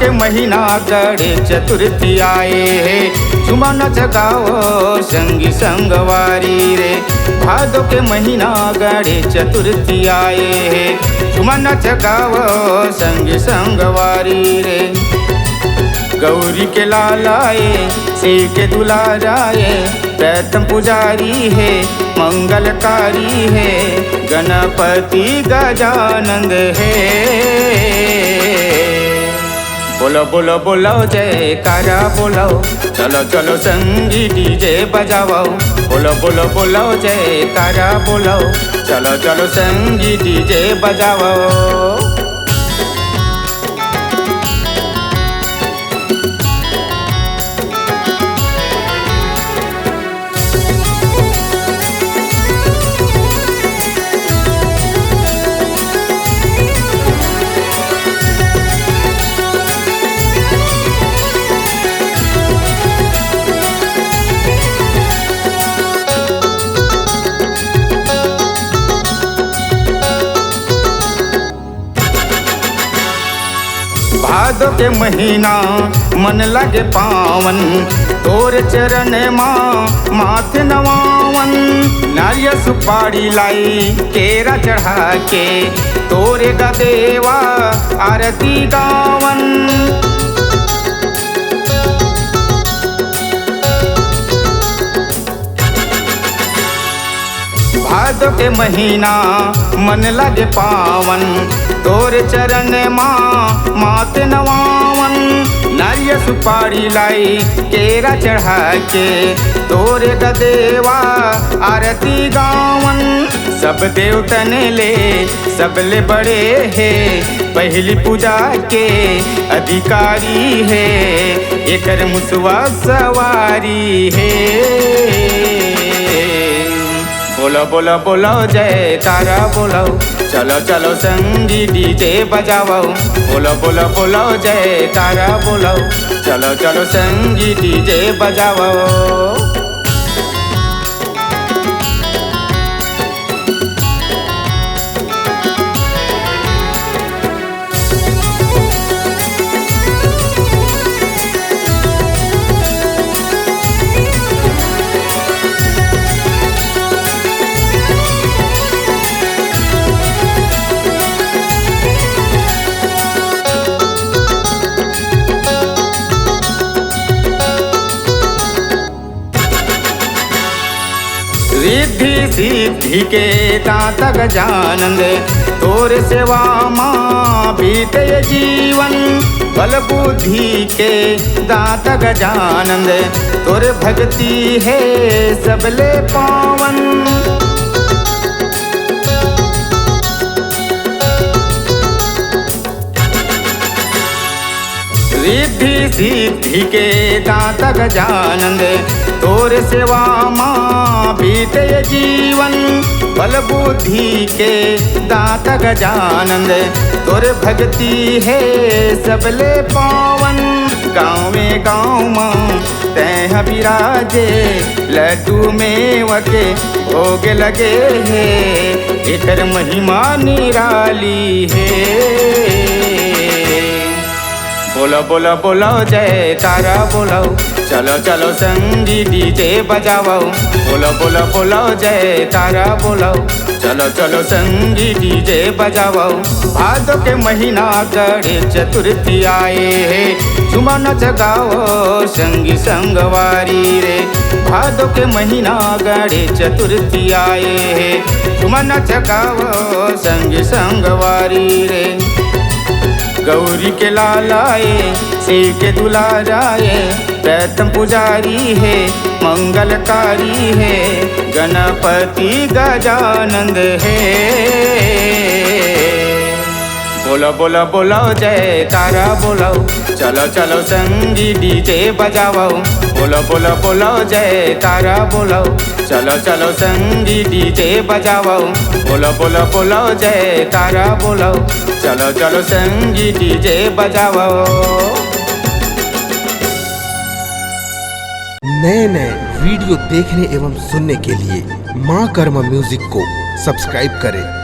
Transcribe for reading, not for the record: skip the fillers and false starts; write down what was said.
के महीना गणेश चतुर्थी आए है, झुमन जगाओ संगी संगवारी रे। भादो के महीना गणेश चतुर्थी आए है, झुमन जगाओ संगी संगवारी रे। गौरी के लालाए शिव के दुलाराए, प्रथम पुजारी है मंगलकारी है, गणपति गजानंद है। बोलो बोलो बोलो जयकारा बोलो, चलो चलो संगी डीजे बजाओ। बोलो बोलो बोलो जयकारा बोलो, चलो चलो संगी डीजे बजाओ। भादो के महीना मन लगे पावन, तोर चरण माँ माथे नवावन। नारियल सुपारी लाई केरा चढ़ा के, तोरे गा देवा आरती गावन। भादो के महीना मन लगे पावन, तोर चरण माँ माथे नवावन। नारियल सुपारी लाई केरा चढ़ा के, तोरे गदेवा आरती गावन। सब देवतन ले सबले बड़े है, पहली पूजा के अधिकारी है, एकर मुसवा सवारी है। बोलो बोलो बोलो जयकारा बोलो, चलो चलो संगी डीजे बजाओ। बोलो बोलो बोलो जयकारा बोलो, चलो चलो संगी डीजे बजाओ। रिद्धि सिद्धि के दाता गजानंद, तोर सेवा माँ बीते जीवन। बल बुद्धि के दाता गजानंद, तोर भक्ति है सबले पावन। रिद्धि सिद्धि के दाता गजानंद, तोर सेवा माँ बीते जीवन। बल बुद्धि के दाता गजानंद, तोर भक्ति है सबले पावन। गाँव में गाँव माँ तैह बिराजे, लड्डू मेवा के भोग लगे है, एकर महिमा निराली है। बोलो बोलो बोलो जयकारा बोलो, चलो चलो संगी डीजे बजाओ। बोलो बोलो बोलो जयकारा बोलो, चलो चलो संगी डीजे बजाओ। भादो के महीना गणेश चतुर्थी आए है, झुमन जगाओ संगी संगवारी रे। भादो के महीना गणेश चतुर्थी आए है, झुमन जगाओ संगी संगवारी रे। गौरी के लालाए शिव के दुलाराए, प्रथम पुजारी है मंगलकारी है, गणपति गजानंद है। बोलो बोलो बोलो जयकारा बोलो, चलो चलो संगी डीजे बजाओ। बोलो बोलो बोलो जयकारा बोलो, चलो चलो संगी डीजे बजाओ। बोलो बोलो बोलो जयकारा बोलो, चलो चलो संगी डीजे बजाओ। नए नए वीडियो देखने एवं सुनने के लिए माँ कर्मा म्यूजिक को सब्सक्राइब करें।